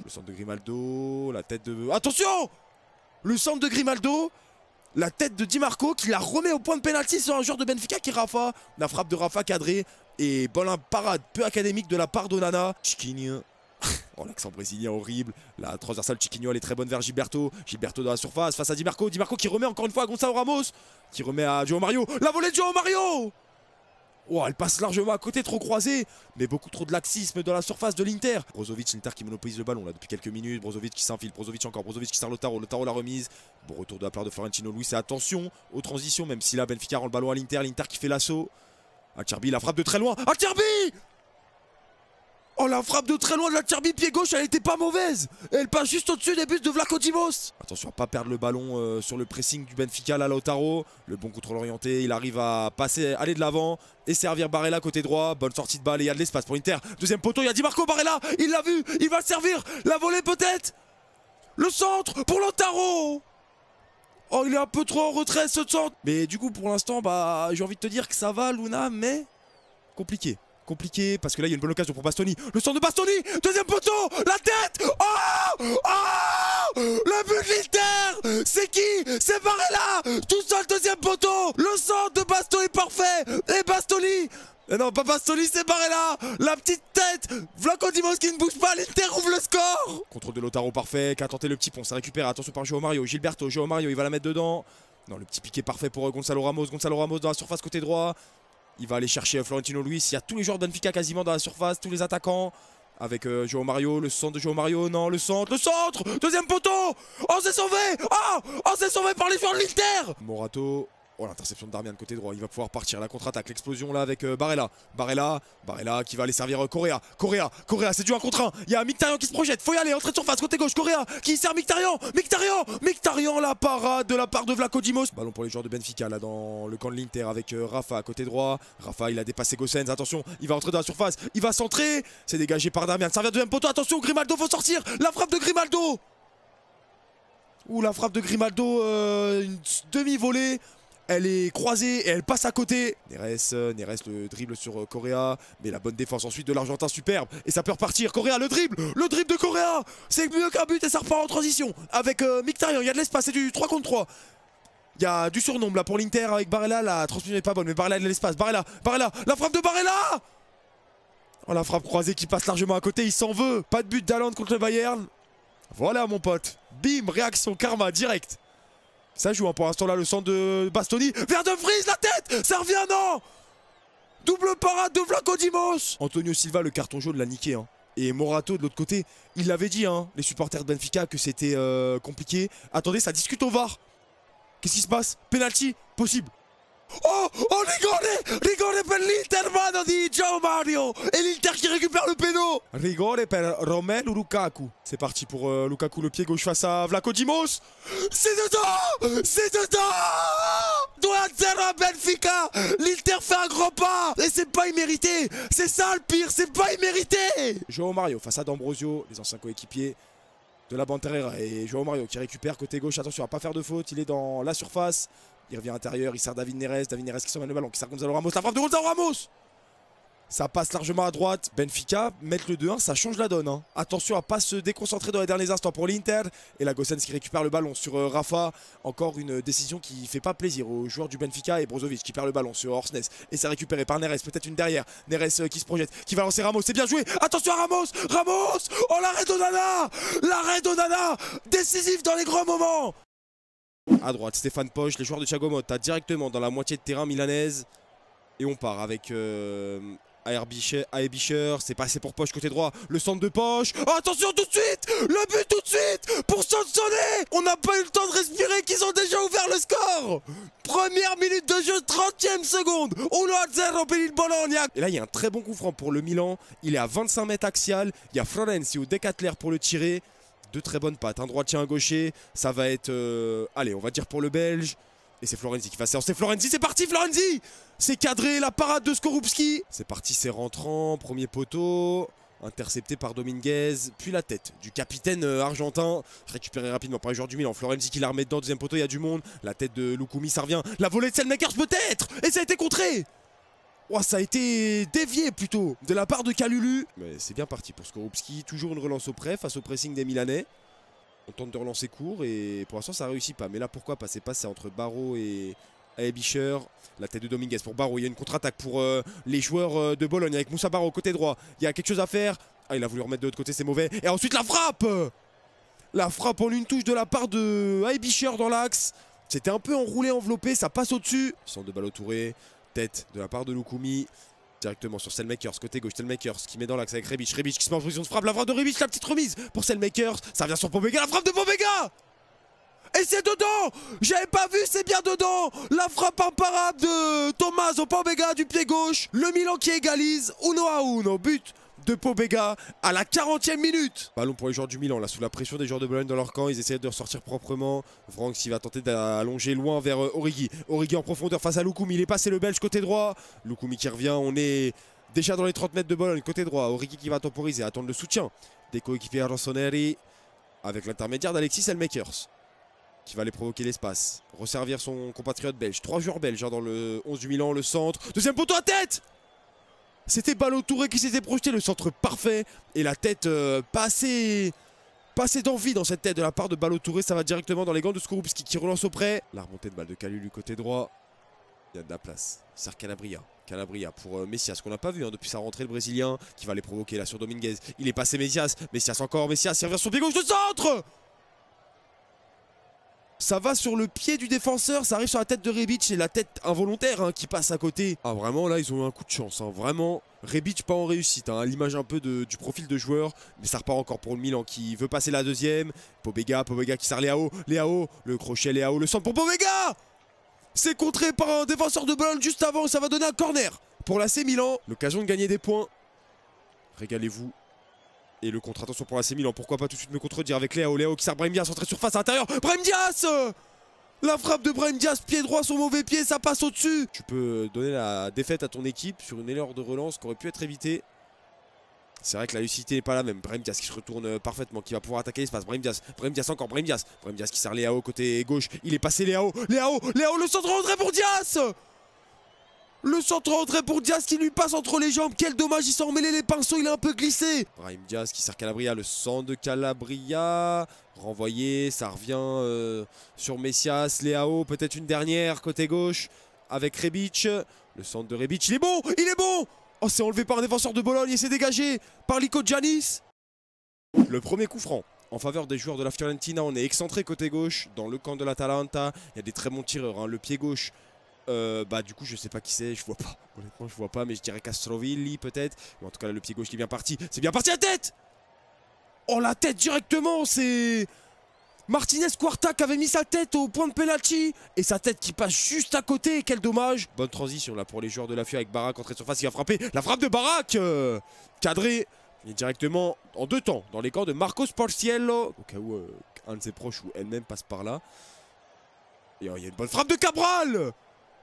Le centre de Grimaldo, la tête de... Attention! Le centre de Grimaldo, la tête de Di Marco qui la remet au point de pénalty sur un joueur de Benfica qui est Rafa. La frappe de Rafa cadrée et bonne parade peu académique de la part d'Onana. Chiquinho. Oh, l'accent brésilien horrible. La transversale Chiquinho, elle est très bonne vers Gilberto. Gilberto dans la surface face à Di Marco. Di Marco qui remet encore une fois à Gonçalo Ramos. Qui remet à João Mario. La volée de João Mario! Oh, elle passe largement à côté, trop croisée. Mais beaucoup trop de laxisme dans la surface de l'Inter. Brozovic, l'Inter qui monopolise le ballon là depuis quelques minutes. Brozovic qui s'infile. Brozovic encore. Brozovic qui sert Lautaro. Lautaro la remise. Bon retour de la part de Florentino Luis. Et attention aux transitions. Même si là, Benfica rend le ballon à l'Inter. L'Inter qui fait l'assaut. Acerbi, la frappe de très loin. Acerbi! Oh, la frappe de très loin de l'Acerbi, pied gauche, elle était pas mauvaise. Elle passe juste au-dessus des buts de Vlaco Dimos. Attention à pas perdre le ballon sur le pressing du Benfica, là, Lautaro. Le bon contrôle orienté, il arrive à passer, aller de l'avant et servir Barella côté droit. Bonne sortie de balle et il y a de l'espace pour l'Inter. Deuxième poteau, il y a Di Marco, Barella, il l'a vu, il va le servir. La volée peut-être. Le centre pour Lautaro. Oh, il est un peu trop en retrait ce centre. Mais du coup, pour l'instant, bah, j'ai envie de te dire que ça va, Luna, mais compliqué. Compliqué parce que là il y a une bonne occasion pour Bastoni. Le centre de Bastoni, deuxième poteau, la tête. Oh, oh, le but de l'Inter. C'est qui? C'est Barella, tout seul, deuxième poteau. Le centre de Bastoni parfait. Et Bastoni, non pas Bastoni, c'est Barella. La petite tête, Vlaco Dimos qui ne bouge pas, l'Inter ouvre le score. Contrôle de Lautaro parfait, qui a tenté le petit pont, ça récupère, attention par João Mario. Gilberto, João Mario, il va la mettre dedans. Non, le petit piqué parfait pour Gonçalo Ramos. Gonçalo Ramos dans la surface côté droit. Il va aller chercher Florentino Luis. Il y a tous les joueurs de Benfica quasiment dans la surface, tous les attaquants. Avec João Mario, le centre de João Mario, non, le centre, deuxième poteau. Oh, c'est sauvé. Oh, c'est sauvé par les joueurs de l'Inter. Morato, oh, l'interception de Darmian côté droit. Il va pouvoir partir, la contre-attaque, l'explosion là avec Barella. Barella qui va aller servir Correa. Correa, c'est du 1 contre 1. Il y a Mkhitaryan qui se projette, faut y aller, entrée de surface, côté gauche, Correa qui sert Mkhitaryan, la parade de la part de Vlaco Dimos. Ballon pour les joueurs de Benfica là dans le camp de l'Inter avec Rafa côté droit. Rafa, il a dépassé Gosens, attention, il va entrer dans la surface, il va centrer, c'est dégagé par Darmian, ça revient deuxième poteau, attention, Grimaldo, faut sortir, la frappe de Grimaldo. Ouh, la frappe de Grimaldo, une demi-volée. Elle est croisée et elle passe à côté. Neres, le dribble sur Correa. Mais la bonne défense ensuite de l'Argentin, superbe. Et ça peut repartir. Correa, le dribble de Correa. C'est mieux qu'un but et ça repart en transition. Avec Mkhitaryan, il y a de l'espace, c'est du 3 contre 3. Il y a du surnombre là pour l'Inter avec Barella. La transmission n'est pas bonne, mais Barella a de l'espace. Barella, la frappe de Barella. Oh, la frappe croisée qui passe largement à côté, il s'en veut. Pas de but d'Haaland contre le Bayern. Voilà mon pote. Bim, réaction, karma, direct. Ça joue hein, pour l'instant là le centre de Bastoni. Vers De Vries, la tête. Ça revient, non. Double parade de Vlaco Dimos. Antonio Silva, le carton jaune l'a niqué. Hein. Et Morato de l'autre côté, il l'avait dit, hein, les supporters de Benfica, que c'était compliqué. Attendez, ça discute au VAR. Qu'est-ce qui se passe? Penalty, possible. Oh, rigore per l'Inter, mano di João Mario. Et l'Inter qui récupère le péno. Rigore per Romelu Lukaku. C'est parti pour Lukaku, le pied gauche face à Vlaco Dimos. C'est dedans. 2-0 à Benfica. L'Inter fait un grand pas. Et c'est pas immérité. C'est ça le pire, c'est pas immérité. João Mario face à D'Ambrosio, les anciens coéquipiers de la Banterera. Et João Mario qui récupère côté gauche, attention à pas faire de faute, il est dans la surface. Il revient à l'intérieur, il sert David Neres qui s'emmène le ballon, qui sert Gonçalo Ramos, la frappe de Gonçalo Ramos. Ça passe largement à droite, Benfica, mettre le 2-1, ça change la donne. Hein. Attention à pas se déconcentrer dans les derniers instants pour l'Inter. Et la Gosens qui récupère le ballon sur Rafa. Encore une décision qui fait pas plaisir aux joueurs du Benfica. Et Brozovic qui perd le ballon sur Orsnes. Et c'est récupéré par Neres, peut-être une derrière. Neres qui se projette, qui va lancer Ramos, c'est bien joué. Attention à Ramos. Oh, l'arrêt d'Onana, décisif dans les grands moments. À droite, Stéphane Poch, les joueurs de Thiago Motta directement dans la moitié de terrain milanaise. Et on part avec Aebischer, c'est passé pour Poch côté droit. Le centre de Poch. Oh, attention tout de suite. Le but tout de suite pour Sansonnet. On n'a pas eu le temps de respirer qu'ils ont déjà ouvert le score. Première minute de jeu, 30e seconde. 1-0 per il Bologna. Et là, il y a un très bon coup franc pour le Milan. Il est à 25 mètres axial. Il y a Florenzi ou Decathlon pour le tirer. Deux très bonnes pattes, un droitier, un gaucher. Ça va être, allez, on va dire pour le Belge. Et c'est Florenzi qui va séancer. Florenzi, c'est parti Florenzi. C'est cadré, la parade de Skorupski. C'est parti, c'est rentrant, premier poteau. Intercepté par Dominguez. Puis la tête du capitaine argentin. Récupéré rapidement par les joueurs du Milan. Florenzi qui la remet dedans, deuxième poteau, il y a du monde. La tête de Lukumi, ça revient. La volée de Selmakers peut-être. Et ça a été contré. Oh, ça a été dévié plutôt de la part de Kalulu. Mais c'est bien parti pour Skorupski. Toujours une relance au près face au pressing des Milanais. On tente de relancer court et pour l'instant ça réussit pas. Mais là pourquoi pas? C'est passé entre Barreau et Aebischer. La tête de Dominguez pour Barreau. Il y a une contre-attaque pour les joueurs de Bologne avec Moussa Barreau côté droit. Il y a quelque chose à faire. Ah, il a voulu remettre de l'autre côté, c'est mauvais. Et ensuite la frappe! La frappe en une touche de la part de Aebischer dans l'axe. C'était un peu enroulé, enveloppé, ça passe au-dessus. Centre de balle au Touré. Tête de la part de Lukumi. Directement sur Selmakers, côté gauche, Selmakers qui met dans l'axe avec Rebic. Rebic qui se met en position de frappe, la frappe de Rebic, la petite remise pour Selmakers. Ça vient sur Pobega, la frappe de Pobega! Et c'est dedans! J'avais pas vu, c'est bien dedans! La frappe imparable de Tommaso Pobega du pied gauche. Le Milan qui égalise, 1-1, but de Pobega à la 40e minute. Ballon pour les joueurs du Milan, là sous la pression des joueurs de Bologne dans leur camp. Ils essaient de ressortir proprement. Franck qui va tenter d'allonger loin vers Origi. Origi en profondeur face à Lukumi. Il est passé le Belge côté droit. Lukumi qui revient. On est déjà dans les 30 mètres de Bologne côté droit. Origi qui va temporiser, attendre le soutien des coéquipiers Rossoneri avec l'intermédiaire d'Alexis Selmakers qui va aller provoquer l'espace. Resservir son compatriote belge. 3 joueurs belges dans le 11 du Milan, le centre. Deuxième poteau à tête! C'était Ballo Touré qui s'était projeté, le centre parfait. Et la tête pas assez d'envie dans cette tête de la part de Ballo Touré. Ça va directement dans les gants de Skorupski qui relance auprès. La remontée de balle de Kalulu côté droit. Il y a de la place. Sert Calabria. Calabria pour Messias qu'on n'a pas vu depuis sa rentrée, le Brésilien. Qui va aller provoquer là sur Dominguez. Il est passé Messias. Messias encore. Messias il revient sur pied gauche de centre. Ça va sur le pied du défenseur, ça arrive sur la tête de Rebic et la tête involontaire qui passe à côté. Ah vraiment là ils ont eu un coup de chance, vraiment. Rebic pas en réussite, à l'image un peu du profil de joueur. Mais ça repart encore pour le Milan qui veut passer la deuxième. Pobega qui sert Léao, le crochet Léao, le centre pour Pobega. C'est contré par un défenseur de Bologne juste avant, ça va donner un corner pour l'AC Milan. L'occasion de gagner des points. Régalez-vous. Et le contre, attention pour l'AC Milan, pourquoi pas tout de suite me contredire avec Léao qui sert Brahim Diaz, entrée surface à l'intérieur. Brahim Diaz! La frappe de Brahim Diaz, pied droit, son mauvais pied, ça passe au-dessus. Tu peux donner la défaite à ton équipe sur une erreur de relance qui aurait pu être évitée. C'est vrai que la lucidité n'est pas la même. Brahim Diaz qui se retourne parfaitement, qui va pouvoir attaquer l'espace. Brahim Diaz encore, Brahim Diaz qui sert Léao côté gauche. Il est passé Léao, le centre rentré pour Diaz! Le centre rentré pour Diaz qui lui passe entre les jambes. Quel dommage, il s'est emmêlé les pinceaux, il a un peu glissé. Brahim Diaz qui sert Calabria, le centre de Calabria. Renvoyé, ça revient sur Messias. Léao, peut-être une dernière côté gauche avec Rebic. Le centre de Rebic, il est bon. Oh, c'est enlevé par un défenseur de Bologne et c'est dégagé par Lico Giannis. Le premier coup franc en faveur des joueurs de la Fiorentina. On est excentré côté gauche dans le camp de l'Atalanta. Il y a des très bons tireurs, le pied gauche. Du coup je sais pas qui c'est, je vois pas, honnêtement je vois pas, mais je dirais Castrovilli peut-être. Mais en tout cas là, le pied gauche qui est bien parti, c'est bien parti, la tête. Oh la tête directement, c'est Martinez Quarta qui avait mis sa tête au point de penalty. Et sa tête qui passe juste à côté, quel dommage. Bonne transition là pour les joueurs de la FIA avec Barak, entrée de surface, il va frapper. La frappe de Barak cadré. Il est directement en 2 temps dans les camps de Marco Sportiello. Au cas où un de ses proches ou elle-même passe par là. Et il y a une bonne frappe de Cabral.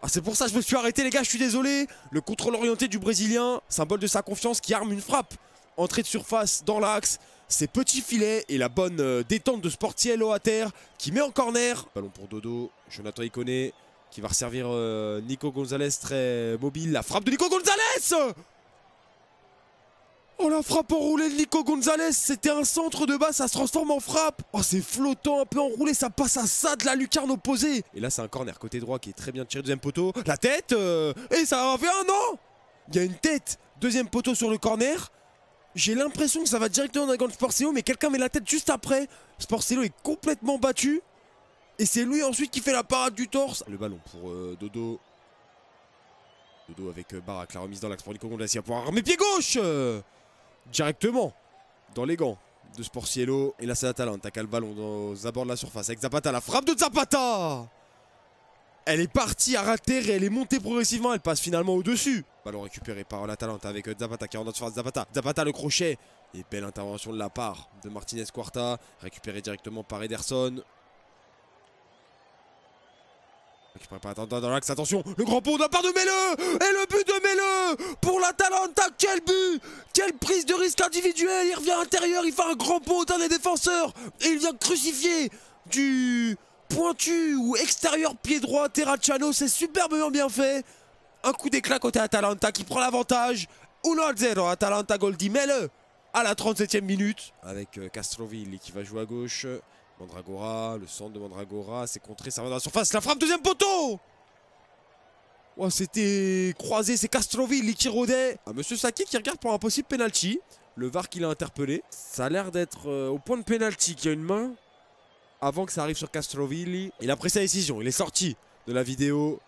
Ah, c'est pour ça que je me suis arrêté les gars, je suis désolé. Le contrôle orienté du Brésilien, symbole de sa confiance qui arme une frappe. Entrée de surface dans l'axe, ses petits filets et la bonne détente de Sportiello à terre qui met en corner. Ballon pour Dodo, Jonathan Iconé qui va resservir Nico Gonzalez très mobile. La frappe de Nico Gonzalez. Oh la frappe enroulée de Nico Gonzalez, c'était un centre de bas, ça se transforme en frappe. Oh c'est flottant, un peu enroulé, ça passe à ça de la lucarne opposée. Et là c'est un corner côté droit qui est très bien tiré, deuxième poteau. La tête, et ça revient, non. Il y a une tête, deuxième poteau sur le corner. J'ai l'impression que ça va directement dans la gante de Sportiello, mais quelqu'un met la tête juste après. Sportiello est complètement battu. Et c'est lui ensuite qui fait la parade du torse. Le ballon pour Dodo. Dodo avec Barak, la remise dans l'axe pour Nico Gonzalez, il va pouvoir armer pied gauche directement dans les gants de Sportiello. Et là c'est l'Atalanta qui a le ballon aux abords de la surface avec Zapata, la frappe de Zapata. Elle est partie à rater et elle est montée progressivement, elle passe finalement au-dessus. Ballon récupéré par l'Atalanta avec Zapata qui est en notre surface. Zapata le crochet. Et belle intervention de la part de Martinez Quarta, récupéré directement par Ederson. Récupéré par dans l'axe, attention, le grand pont de la part de Melleux. Et le but de Melleux pour l'Atalanta, quel but. Quelle prise de risque individuelle. Il revient à l'intérieur, il fait un grand pont d'un des défenseurs. Et il vient crucifier du pointu ou extérieur pied droit Terracciano. C'est superbement bien fait. Un coup d'éclat côté Atalanta qui prend l'avantage. 1-0, Atalanta Goldi, mets-le à la 37e minute. Avec Castrovilli qui va jouer à gauche. Mandragora, le centre de Mandragora, c'est contré, ça va dans la surface. La frappe, deuxième poteau. Oh, c'était croisé, c'est Castrovilli qui rôdait. Ah, Monsieur Saki qui regarde pour un possible penalty. Le VAR qui l'a interpellé. Ça a l'air d'être au point de penalty qu'il y a une main. Avant que ça arrive sur Castrovilli. Il a pris sa décision, il est sorti de la vidéo.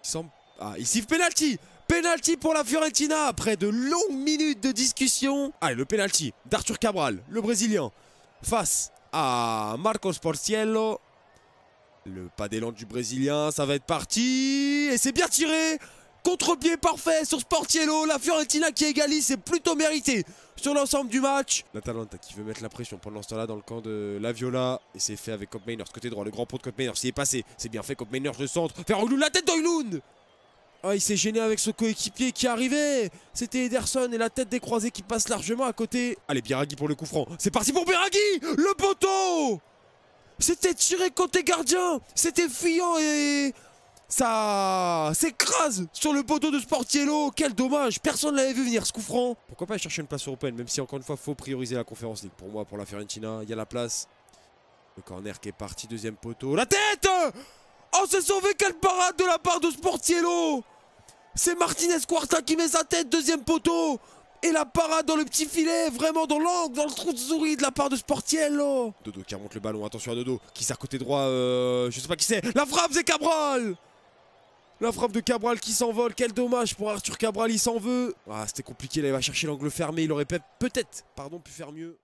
Il semble... Ah, il siffle penalty. Penalty pour la Fiorentina après de longues minutes de discussion. Allez, le penalty d'Arthur Cabral, le Brésilien, face à Marcos Porciello. Le pas d'élan du Brésilien, ça va être parti. Et c'est bien tiré. Contre-pied parfait sur Sportiello. La Fiorentina qui égalise, c'est plutôt mérité sur l'ensemble du match. L'Atalanta qui veut mettre la pression pendant ce temps-là dans le camp de la Viola. Et c'est fait avec Koopmeiners, côté droit. Le grand pont de Koopmeiners, il est passé. C'est bien fait, Koopmeiners, le centre. Vers Højlund, la tête d'Højlund. Ah, il s'est gêné avec ce coéquipier qui arrivait. C'était Ederson et la tête des croisés qui passe largement à côté. Allez, Biraghi pour le coup franc. C'est parti pour Biraghi. Le poteau. C'était tiré côté gardien. C'était fuyant et... ça s'écrase sur le poteau de Sportiello. Quel dommage. Personne ne l'avait vu venir ce coup franc. Pourquoi pas chercher une place européenne, même si encore une fois, il faut prioriser la Conference League. Pour moi, pour la Fiorentina, il y a la place. Le corner qui est parti, deuxième poteau. La tête. Oh, c'est sauvé, quelle parade de la part de Sportiello. C'est Martinez Quarta qui met sa tête, deuxième poteau. Et la parade dans le petit filet, vraiment dans l'angle, dans le trou de souris de la part de Sportiello. Dodo qui remonte le ballon, attention à Dodo, qui sert côté droit, je sais pas qui c'est. La frappe, c'est Cabral. La frappe de Cabral qui s'envole, quel dommage pour Arthur Cabral, il s'en veut. Ah, c'était compliqué, là, il va chercher l'angle fermé, il aurait peut-être, pu faire mieux.